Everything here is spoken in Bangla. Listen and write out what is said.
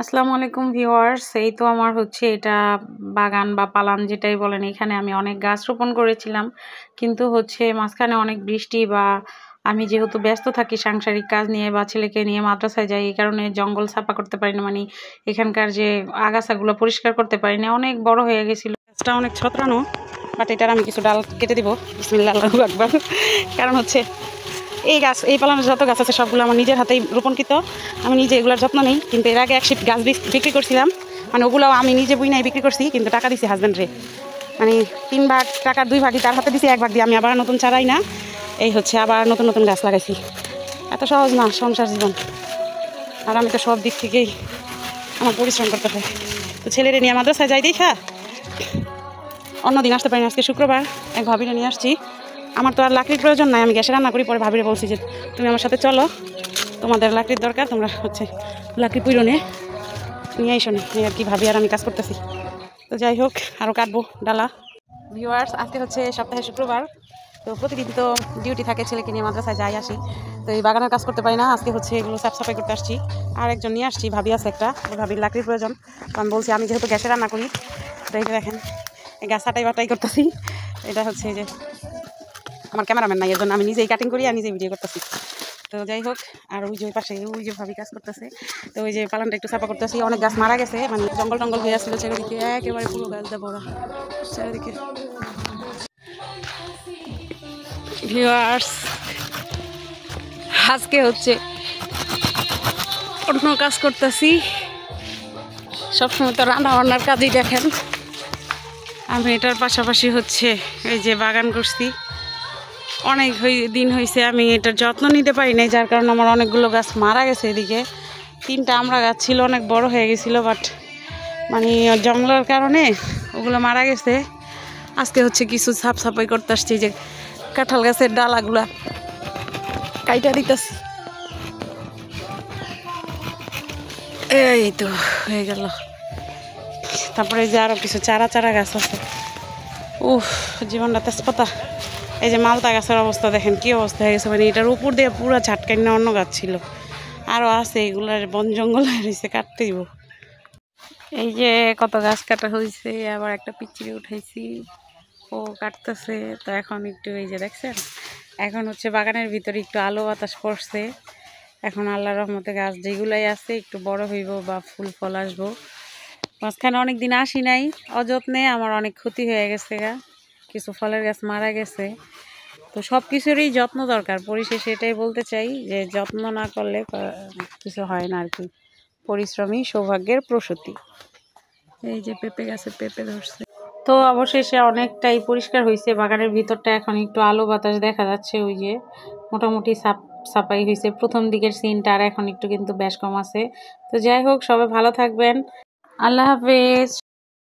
আসসালামু আলাইকুম ভিউয়ার্স। এই তো আমার হচ্ছে এটা বাগান বা পালান যেটাই বলেন, এখানে আমি অনেক গাছ রোপণ করেছিলাম, কিন্তু হচ্ছে মাঝখানে অনেক বৃষ্টি বা আমি যেহেতু ব্যস্ত থাকি সাংসারিক কাজ নিয়ে বা ছেলেকে নিয়ে মাদ্রাসায় যাই, এই কারণে জঙ্গল সাফা করতে পারি না, মানে এখানকার যে আগাছাগুলো পরিষ্কার করতে পারি না, অনেক বড় হয়ে গেছিল গাছটা, অনেক ছত্রানো। বাট এটার আমি কিছু ডাল কেটে দিব, বিসমিল্লাহ আল্লাহু আকবার। কারণ হচ্ছে এই গাছ, এই পালানোর যত গাছ আছে সবগুলো আমার নিজের হাতেই রোপণকৃত, আমি নিজে এগুলোর যত্ন নিই। কিন্তু এর আগে এক শিফট গাছ বিক্রি করছিলাম, মানে ওগুলোও আমি নিজে বুই নাই বিক্রি করছি, কিন্তু টাকা দিছি হাজব্যান্ডরে, মানে 3 ভাগ টাকার 2 ভাগই তার হাতে দিছি, 1 ভাগ দিয়ে আমি আবার নতুন চারাই না, এই হচ্ছে আবার নতুন নতুন গাছ লাগাইছি। এত সহজ না সংসার জীবন, আর আমি তো সব দিক থেকেই আমার পরিশ্রম করতে হয়। তো ছেলেরে নিয়ে মাদ্রাসায় যাই দেখা অন্যদিন আসতে পারিনি, আজকে শুক্রবার এক ভাবিরে নিয়ে আসছি। আমার তো আর লাকড়ির প্রয়োজন নাই, আমি গ্যাসে রান্না করি। পরে ভাবিরে বলছি যে তুমি আমার সাথে চলো, তোমাদের লাকড়ির দরকার, তোমরা হচ্ছে লাকড়ি পুইরনে নিয়ে আইসো নি, আর কি ভাবি আর আমি কাজ করতেছি। তো যাই হোক, আরও কাটবো ডালা। ভিউয়ার্স, আজকে হচ্ছে সপ্তাহে শুক্রবার, তো প্রতিদিন তো ডিউটি থাকে, ছেলেকে নিয়ে মাদ্রাসায় যাই আসি, তো এই বাগানের কাজ করতে পারি না। আজকে হচ্ছে এগুলো সাফ সাফাই করতে আসছি, আর একজন নিয়ে আসছি, ভাবি আছে একটা, ভাবির লাকড়ির প্রয়োজন। তো আমি বলছি আমি যেহেতু গ্যাসে রান্না করি, তো এই যে দেখেন এই গাছ হাঁটাই বাটাই করতেছি। এটা হচ্ছে এই যে আমার ক্যামেরাম্যান নাই, এর জন্য আমি নিজেই কাটিং করি আর নিজেই ভিডিও করতেছি। তো যাই হোক, আর ওই যে ওই পাশে ওই যে ভাবি কাজ করতেছে, তো ওই যে পালানটা একটু সাফা করতেছি। অনেক গাছ মারা গেছে, মানে জঙ্গল টঙ্গল হয়ে আসছিল চারিদিকে, একেবারে পুরো গাছ দেওয়া ভরা চারিদিকে। ভিউয়ার্স, আজকে হচ্ছে অন্য কাজ করতেছি, সবসময় তো রান্না বান্নার কাজই দেখেন। আমি এটার পাশাপাশি হচ্ছে এই যে বাগান করছি, অনেক দিন হয়েছে আমি এটার যত্ন নিতে পারি নাই, যার কারণে আমার অনেকগুলো গাছ মারা গেছে। এদিকে 3টা আমড়া গাছ ছিল, অনেক বড় হয়ে গেছিলো, বাট মানে জঙ্গলের কারণে ওগুলো মারা গেছে। আজকে হচ্ছে কিছু সাফ সাফাই করতে আসছি, যে কাঁঠাল গাছের ডালাগুলা কাইটা দিতেছি। এই তো হয়ে গেল। তারপরে যে আরো কিছু চারা চারা গাছ আছে, জীবনটা তেজপাতা। এই যে মালতা গাছের অবস্থা দেখেন কি অবস্থা হয়ে গেছে, মানে এটার উপর দিয়ে পুরো ঝাটকাই না অন্য গাছ ছিল, আরও আছে, এগুলার বন জঙ্গল হয়েছে, কাটতে দিব। এই যে কত গাছ কাটা হয়েছে, আবার একটা পিচ্চিরে উঠাইছি, ও কাটতেছে। তো এখন একটু এই যে দেখছেন, এখন হচ্ছে বাগানের ভিতরে একটু আলো বাতাস পড়ছে, এখন আল্লাহর রহমতে গাছ যেগুলাই আছে একটু বড় হইব বা ফুল ফল আসবো। মাঝখানে অনেক দিন আসি নাই, অযত্নে আমার অনেক ক্ষতি হয়ে গেছে গা, কিছু ফলের গাছ মারা গেছে। তো সব কিছুরই যত্ন দরকার, পরিশেষে এটাই বলতে চাই যে যত্ন না করলে কিছু হয় না আর কি, পরিশ্রমী সৌভাগ্যের প্রসূতি। এই যে পেঁপে গাছে পেঁপে ধরছে। তো অবশেষে অনেকটাই পরিষ্কার হয়েছে বাগানের ভিতরটা, এখন একটু আলো বাতাস দেখা যাচ্ছে, ওই যে মোটামুটি সাফাই হয়েছে প্রথম দিকের সিনটা, আর এখন একটু কিন্তু বেশ কম আছে। তো যাই হোক, সবাই ভালো থাকবেন, আল্লাহ হাফেজ।